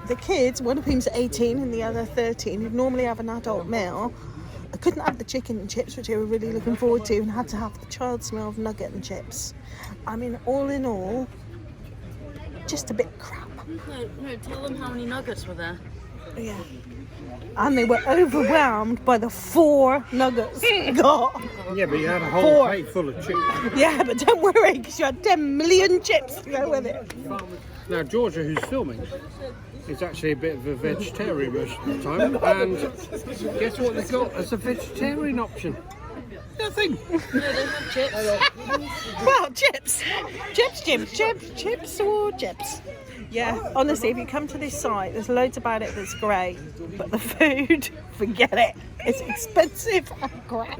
The kids, one of whom's 18 and the other 13, who normally have an adult meal, I couldn't have the chicken and chips, which they were really looking forward to, and had to have the child's meal of nugget and chips. I mean, all in all, just a bit crap. No, tell them how many nuggets were there. Yeah. And they were overwhelmed by the 4 nuggets we got. Yeah, but you had a whole 4. plate full of chips. Yeah, but don't worry, because you had 10 million chips to go with it. Now, Georgia, who's filming, is actually a bit of a vegetarian most of the time. And guess what they've got as a vegetarian option? Nothing. No, they had chips. Well, chips or chips. Yeah, honestly, if you come to this site, there's loads about it that's great, but the food, forget it. It's expensive and crap.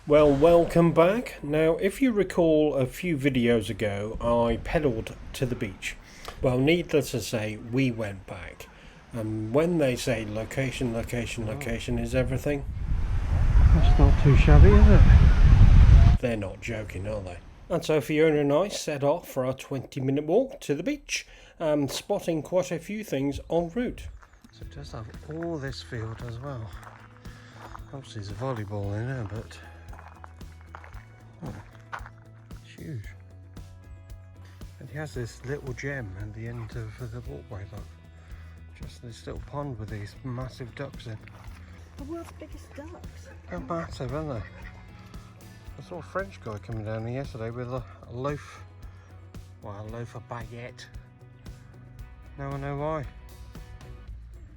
Well, welcome back. Now, if you recall a few videos ago, I pedalled to the beach. Well, needless to say, we went back. And when they say location, location, location is everything, That's not too shabby, is it? they're not joking, are they? And so Fiona and I set off for our 20-minute walk to the beach, spotting quite a few things en route. So it does have all this field as well. Obviously there's a volleyball in there, but it's huge. And he has this little gem at the end of the walkway, look. Just this little pond with these massive ducks in. The world's biggest ducks. They're massive, aren't they? I saw a French guy coming down here yesterday with a loaf, well, a loaf of baguette. Now I know why.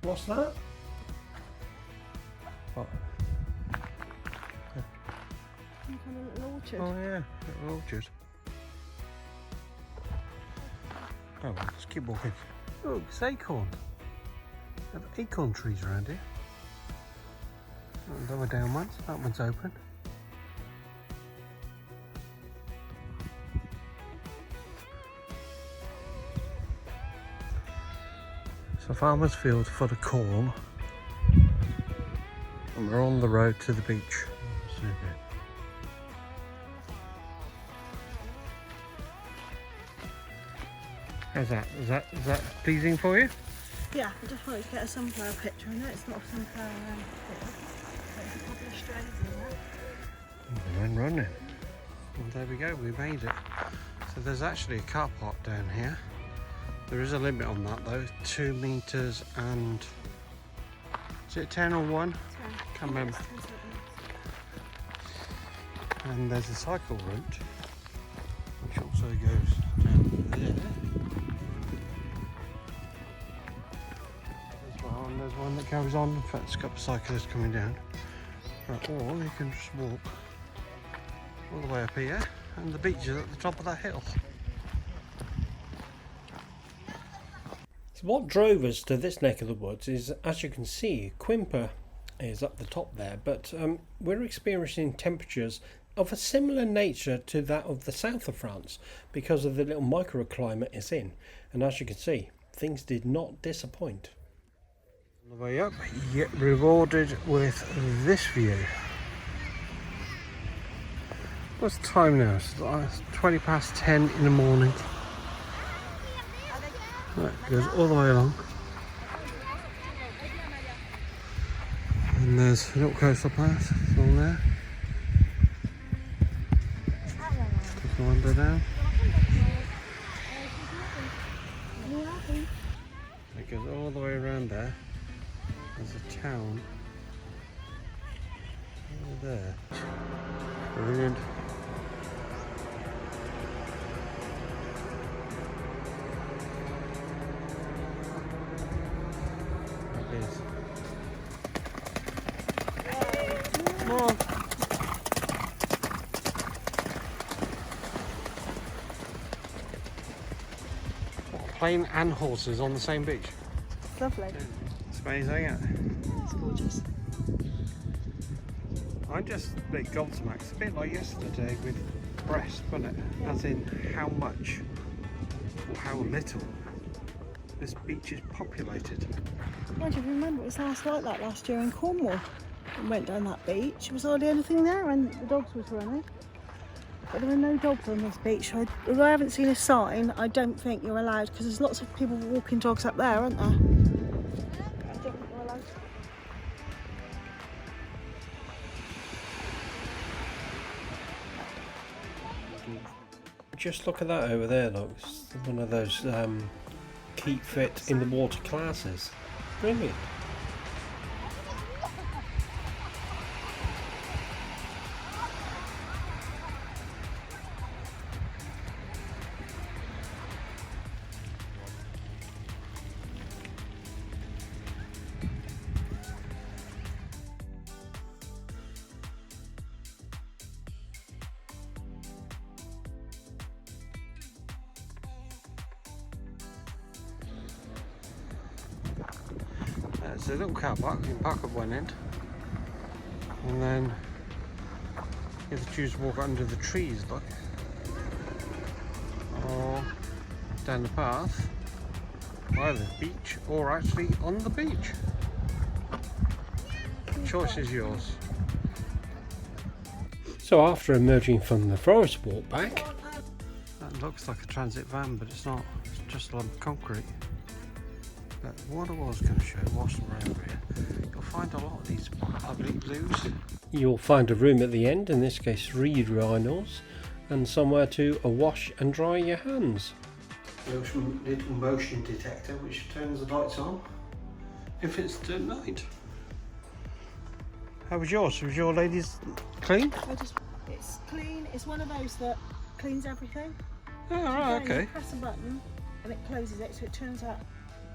What's that? What? Some kind of little orchard. Oh yeah, little orchard. Oh well, let's keep walking. Look, it's acorn. There are acorn trees around here. Lower down ones, that one's open. It's a farmer's field full of corn. And we're on the road to the beach. See a bit. How's that? Is that pleasing for you? Yeah, I just wanted to get a sunflower picture. I know it's not a sunflower field, but there's a couple of strays in there. The man running. And there we go, we made it. So there's actually a car park down here. There is a limit on that though, 2 meters and is it 10 or 1? 10. Can't remember. And there's a cycle route which also goes down there. As well, and there's one that goes on. In fact, there's a couple of cyclists coming down. Right, or you can just walk all the way up here, and the beach is at the top of that hill. So what drove us to this neck of the woods is, as you can see, Quimper is up the top there, but we're experiencing temperatures of a similar nature to that of the south of France because of the little microclimate it's in. And as you can see, things did not disappoint. On the way up, you get rewarded with this view. What's the time now? It's 20 past 10 in the morning. That goes all the way along. And there's a little coastal path, it's all there. Take the wander down. It goes all the way around there. There's a town over there. Brilliant. That is. More. Plane and horses on the same beach. It's lovely. It's amazing, isn't it? It's gorgeous. I'm just a bit gobsmacked. It's a bit like yesterday with impressed, wasn't it? As in how much or how little this beach is populated. Mind you, remember it was last like that last year in Cornwall. We went down that beach. There was hardly anything there, and the dogs was running. But there were no dogs on this beach. So although I haven't seen a sign, I don't think you're allowed, because there's lots of people walking dogs up there, aren't there? I don't think you're allowed. Just look at that over there, look. It's one of those keep fit in the water classes. Brilliant. There's a little car park. You can park at one end, and then you have to choose to walk under the trees, look, or down the path, by the beach, or actually on the beach. The choice is yours. So after emerging from the forest walk back, That looks like a transit van, but it's not. It's just a lump of concrete. But what I was going to show whilst we're over here, you'll find a lot of these public loos. you'll find a room at the end, in this case 3 urinals, and somewhere to wash and dry your hands. Little motion detector which turns the lights on if it's at night. How was yours? Was your ladies clean? It's clean. It's one of those that cleans everything. Oh, So right, then okay. You press a button and it closes it, so it turns that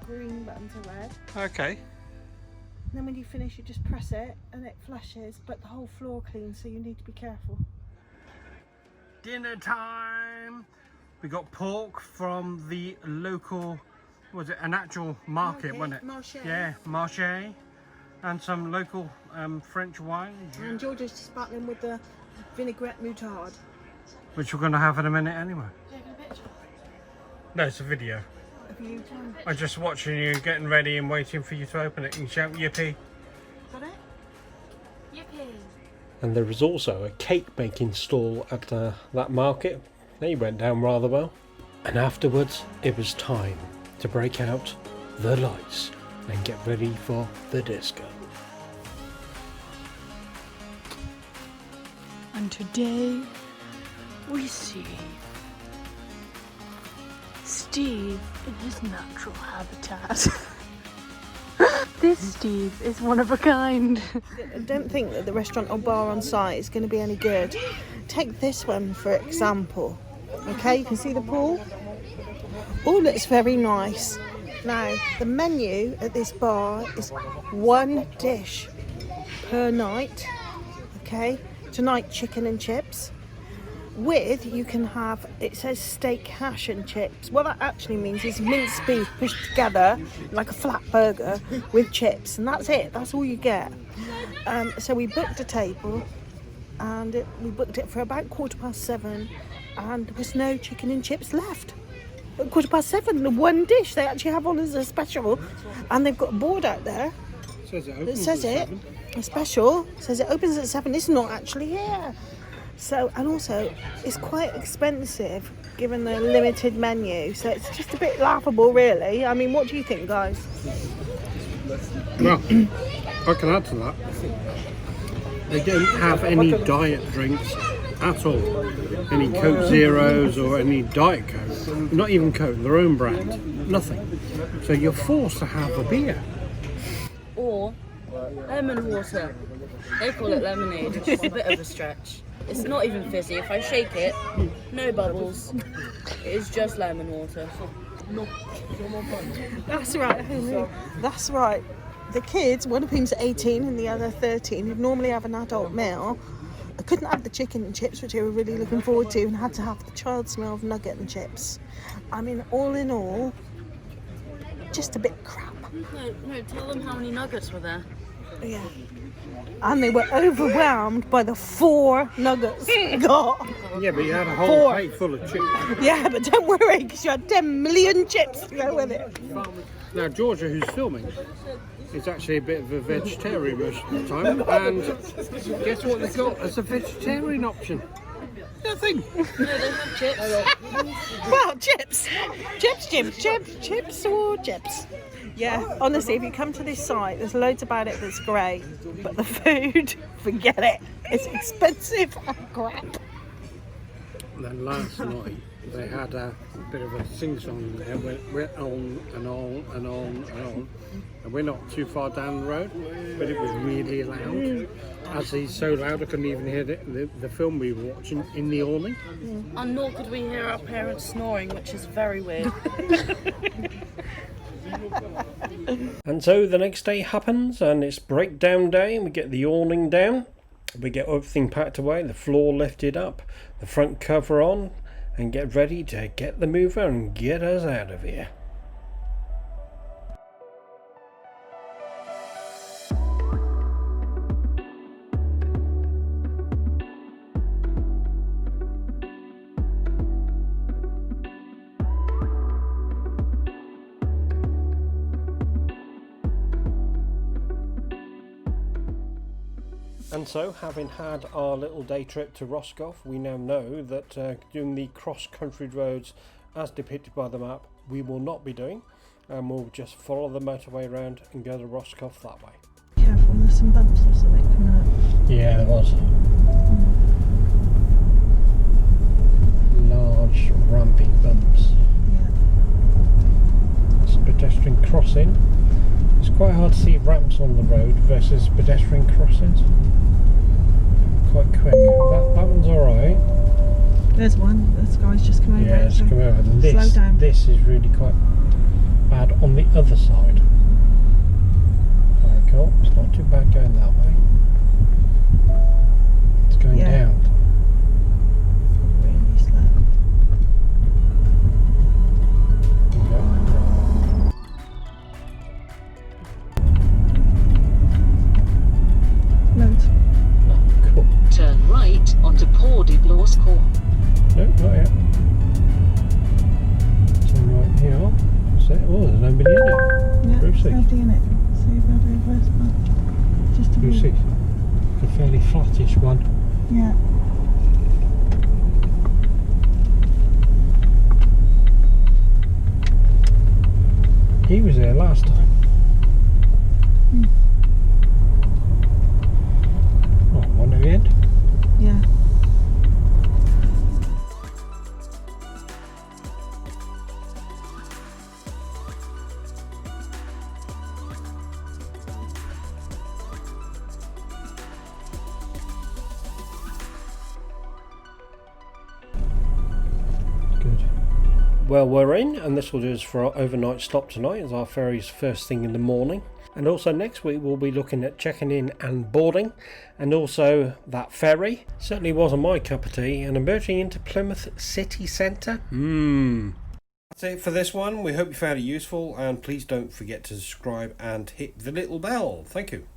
green button to red. Okay. And then when you finish, you just press it and it flashes, but the whole floor cleans, so you need to be careful. Dinner time! We got pork from the local, was it an actual market, wasn't it? Marché. Yeah, marché. And some local French wine, And Georgia's just battling with the vinaigrette moutarde. which we're going to have in a minute anyway. Taking a picture. No, it's a video. Have you I'm just watching you getting ready and waiting for you to open it and shout yippee. got it? Yippee. And there was also a cake making stall at that market. They went down rather well. And afterwards, it was time to break out the lights and get ready for the disco. And today we see Steve in his natural habitat. This Steve is one of a kind. I don't think that the restaurant or bar on site is going to be any good. Take this one for example. Okay, you can see the pool. All looks very nice. Now, the menu at this bar is one dish per night. Okay, tonight chicken and chips. With, you can have, it says steak hash and chips. What that actually means is minced beef pushed together like a flat burger with chips, and that's it. That's all you get. So we booked a table, and we booked it for about 7:15, and there was no chicken and chips left. At 7:15, the one dish they actually have on as a special, and they've got a board out there that says it. A special says it opens at 7. It's not actually here. So, and also, it's quite expensive given the limited menu. So it's just a bit laughable, really. I mean, what do you think, guys? Well, I can add to that. They don't have any diet drinks at all. Any Coke Zeros or any Diet Coke. Not even Coke, their own brand. Nothing. So you're forced to have a beer. Or lemon water. They call it lemonade, which is a bit of a stretch. It's not even fizzy. If I shake it, no bubbles. It is just lemon water. That's right, Henry. That's right. The kids, one of whom's 18 and the other 13, who normally have an adult meal, couldn't have the chicken and chips, which they were really looking forward to, and had to have the child's meal of nugget and chips. I mean, all in all, just a bit crap. No, tell them how many nuggets were there. Yeah. and they were overwhelmed by the 4 nuggets we got. Yeah, but you had a whole 4. plate full of chips. Yeah, but don't worry, because you had 10 million chips to go with it. Now, Georgia, who's filming, is actually a bit of a vegetarian most of the time, and guess what they've got as a vegetarian option? Nothing. No, they have chips. Well, chips or chips. Yeah, honestly, if you come to this site, there's loads about it that's great, but the food, forget it. It's expensive and crap. And then last night they had a bit of a sing-song there, went on and on and on and on, and we're not too far down the road, but it was really loud. As he's so loud I couldn't even hear the film we were watching in the awning. And nor could we hear our parents snoring, which is very weird. And so the next day happens, and it's breakdown day, and we get the awning down, we get everything packed away, the floor lifted up, the front cover on, and get ready to get the mover and get us out of here. And so, having had our little day trip to Roscoff, we now know that doing the cross-country roads as depicted by the map, we will not be doing, and we'll just follow the motorway around and go to Roscoff that way. Careful, there's some bumps or something coming up. Yeah, there was. Large rampy bumps. Yeah. It's a pedestrian crossing. It's quite hard to see ramps on the road versus pedestrian crossings. Quite quick. That one's alright. There's one. This guy's just come over. Yeah, it's come over. And Slow down. This is really quite bad on the other side. Very cool. It's not too bad going that way. It's going down. Really slow. Loads. Cool. Turn right onto Port de Blascourt. No, not yet. Turn right here. That's it. Oh, there's nobody in it. Yeah, Brucey. there's nobody in it. So you've got to reverse back. Just a Brucey. bit. A fairly flattish one. Yeah. He was there last time. Oh, one at the end. Yeah. Good. Well, we're in, and this will do us for our overnight stop tonight, as our ferry's first thing in the morning. And also next week we'll be looking at checking in and boarding, and also that ferry. Certainly wasn't my cup of tea, and emerging into Plymouth city centre. That's it for this one. We hope you found it useful, and please don't forget to subscribe and hit the little bell. Thank you.